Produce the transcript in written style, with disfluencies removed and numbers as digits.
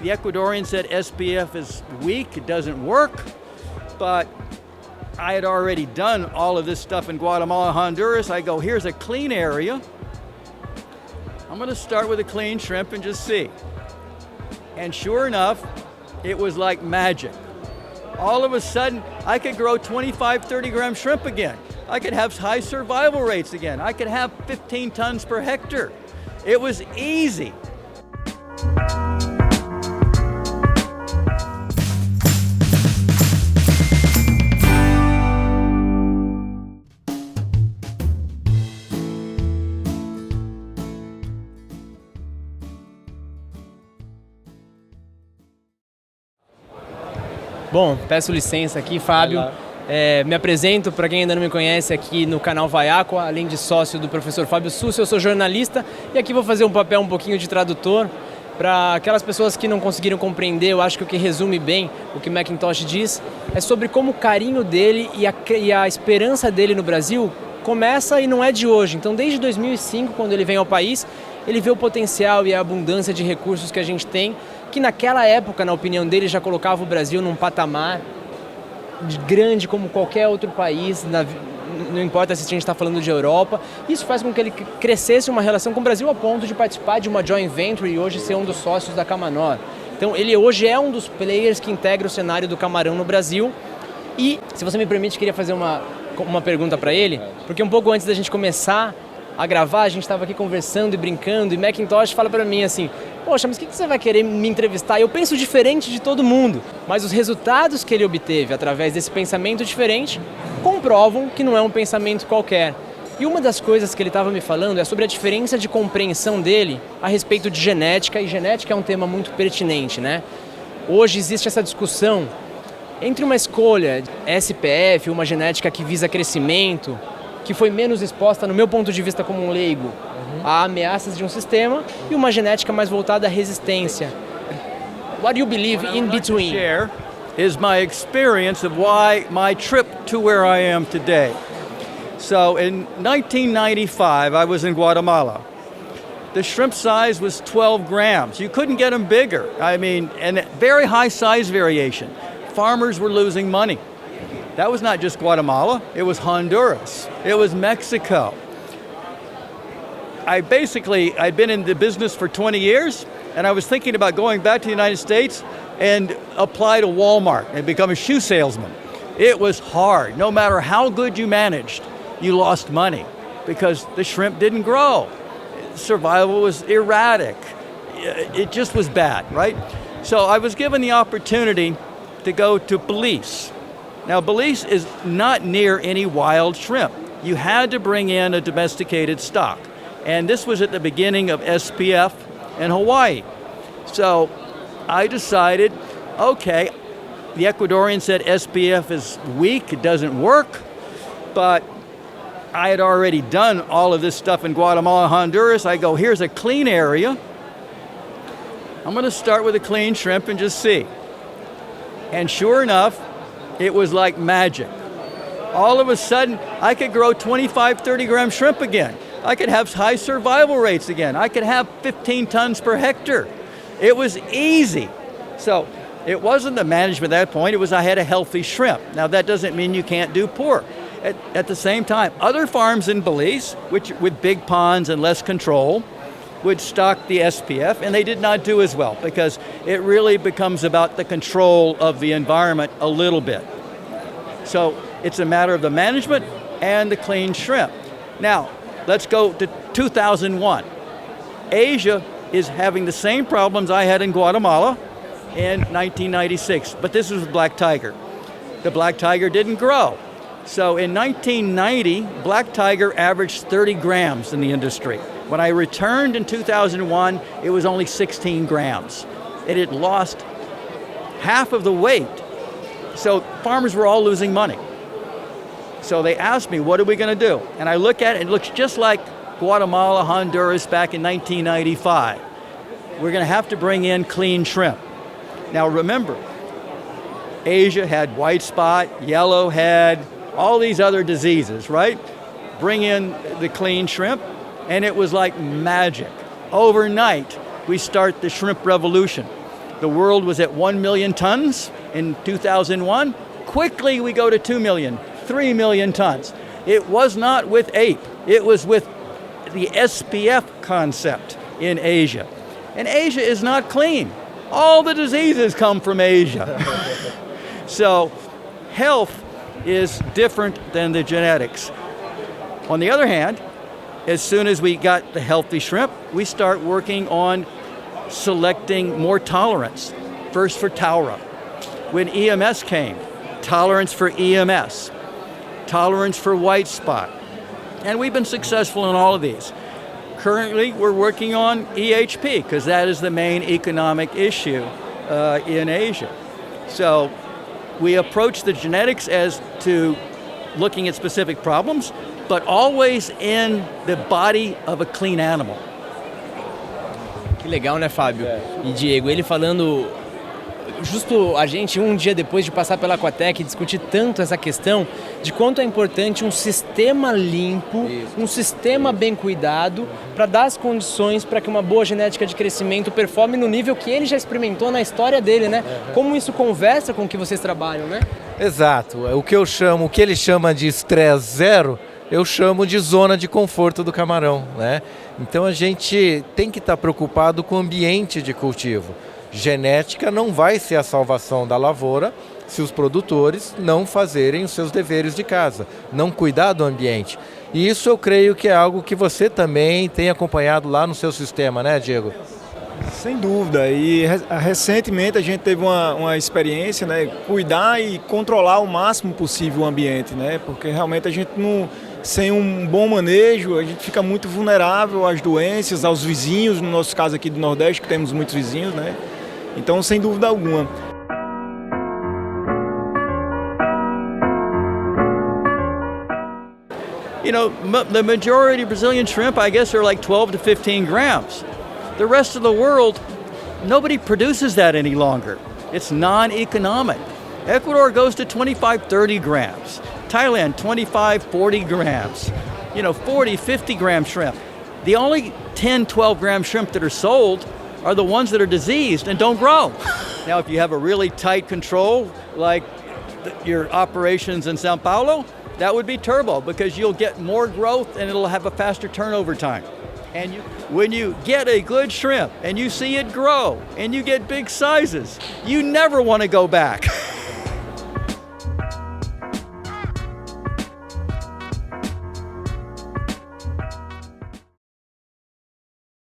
the Ecuadorian said SPF is weak, it doesn't work, but I had already done all of this stuff in Guatemala, Honduras. I go, here's a clean area. I'm gonna start with a clean shrimp and just see. And sure enough, it was like magic. All of a sudden, I could grow 25, 30 gram shrimp again. I could have high survival rates again. I could have 15 tons per hectare. It was easy. Bom, peço licença aqui, Fábio. Me apresento para quem ainda não me conhece aqui no canal Vai Aqua, além de sócio do professor Fábio Susso, eu sou jornalista e aqui vou fazer um papel um pouquinho de tradutor para aquelas pessoas que não conseguiram compreender. Eu acho que o que resume bem o que Macintosh diz é sobre como o carinho dele e a esperança dele no Brasil começa e não é de hoje. Então, desde 2005, quando ele vem ao país, ele vê o potencial e a abundância de recursos que a gente tem, que naquela época, na opinião dele, já colocava o Brasil num patamar grande como qualquer outro país, não importa se a gente está falando de Europa. Isso faz com que ele crescesse uma relação com o Brasil a ponto de participar de uma joint venture e hoje ser um dos sócios da Camanor. Então ele hoje é um dos players que integra o cenário do camarão no Brasil. E, se você me permite, queria fazer uma pergunta para ele, porque um pouco antes da gente começar a gravar, a gente estava aqui conversando e brincando, e Macintosh fala para mim assim: poxa, mas o que você vai querer me entrevistar? Eu penso diferente de todo mundo, mas os resultados que ele obteve através desse pensamento diferente comprovam que não é um pensamento qualquer. E uma das coisas que ele estava me falando é sobre a diferença de compreensão dele a respeito de genética, e genética é um tema muito pertinente, né? Hoje existe essa discussão entre uma escolha SPF, uma genética que visa crescimento, que foi menos exposta, no meu ponto de vista como um leigo, a ameaças de um sistema, e uma genética mais voltada à resistência. What do you believe in between? Share is my experience of why my trip to where I am today. So in 1995, I was in Guatemala. The shrimp size was 12 grams. You couldn't get them bigger. I mean, and very high size variation. Farmers were losing money. That was not just Guatemala, it was Honduras, it was Mexico. I'd been in the business for 20 years, and I was thinking about going back to the United States and apply to Walmart and become a shoe salesman. It was hard. No matter how good you managed, you lost money because the shrimp didn't grow. Survival was erratic. It just was bad, right? So I was given the opportunity to go to Belize. Now, Belize is not near any wild shrimp. You had to bring in a domesticated stock. And this was at the beginning of SPF in Hawaii. So I decided, okay, the Ecuadorian said SPF is weak, it doesn't work, but I had already done all of this stuff in Guatemala, Honduras. I go, here's a clean area. I'm gonna start with a clean shrimp and just see. And sure enough, it was like magic. All of a sudden, I could grow 25, 30 gram shrimp again. I could have high survival rates again. I could have 15 tons per hectare. It was easy. So it wasn't the management at that point, it was I had a healthy shrimp. Now that doesn't mean you can't do pork. At the same time, other farms in Belize, which with big ponds and less control, would stock the SPF, and they did not do as well because it really becomes about the control of the environment a little bit. So it's a matter of the management and the clean shrimp. Now, let's go to 2001. Asia is having the same problems I had in Guatemala in 1996, but this was black tiger. The black tiger didn't grow. So in 1990, black tiger averaged 30 grams in the industry. When I returned in 2001, it was only 16 grams. It had lost half of the weight. So farmers were all losing money. So they asked me, what are we going to do? And I look at it, it looks just like Guatemala, Honduras back in 1995. We're going to have to bring in clean shrimp. Now remember, Asia had white spot, yellowhead, all these other diseases, right? Bring in the clean shrimp, and it was like magic. Overnight, we start the shrimp revolution. The world was at 1 million tons in 2001. Quickly we go to 2 million, 3 million tons. It was not with ape, it was with the SPF concept in Asia. And Asia is not clean. All the diseases come from Asia. So health is different than the genetics. On the other hand, as soon as we got the healthy shrimp, we start working on selecting more tolerance. First for Taura. When EMS came, tolerance for EMS, tolerance for white spot. And we've been successful in all of these. Currently, we're working on EHP because that is the main economic issue in Asia. So we approach the genetics as to looking at specific problems, but always in the body of a clean animal. Que legal, né, Fábio? E Diego, ele falando, justo a gente um dia depois de passar pela Aquatec e discutir tanto essa questão de quanto é importante um sistema limpo, um sistema bem cuidado para dar as condições para que uma boa genética de crescimento performe no nível que ele já experimentou na história dele, né? Como isso conversa com o que vocês trabalham, né? Exato. O que ele chama de estresse zero, eu chamo de zona de conforto do camarão, né? Então a gente tem que estar preocupado com o ambiente de cultivo. Genética não vai ser a salvação da lavoura se os produtores não fazerem os seus deveres de casa, não cuidar do ambiente. E isso eu creio que é algo que você também tem acompanhado lá no seu sistema, né, Diego? Sem dúvida, e recentemente a gente teve uma experiência, né, cuidar e controlar o máximo possível o ambiente, né, porque realmente a gente não, sem um bom manejo, a gente fica muito vulnerável às doenças, aos vizinhos, no nosso caso aqui do Nordeste, que temos muitos vizinhos, né, então sem dúvida alguma. You know, the majority of Brazilian shrimp, I guess, are like 12 to 15 grams. The rest of the world, nobody produces that any longer. It's non-economic. Ecuador goes to 25, 30 grams. Thailand, 25, 40 grams. You know, 40, 50 gram shrimp. The only 10, 12 gram shrimp that are sold are the ones that are diseased and don't grow. Now, if you have a really tight control, like your operations in Sao Paulo, that would be turbo because you'll get more growth and it'll have a faster turnover time. And when you get a good shrimp and you see it grow and you get big sizes, you never want to go back.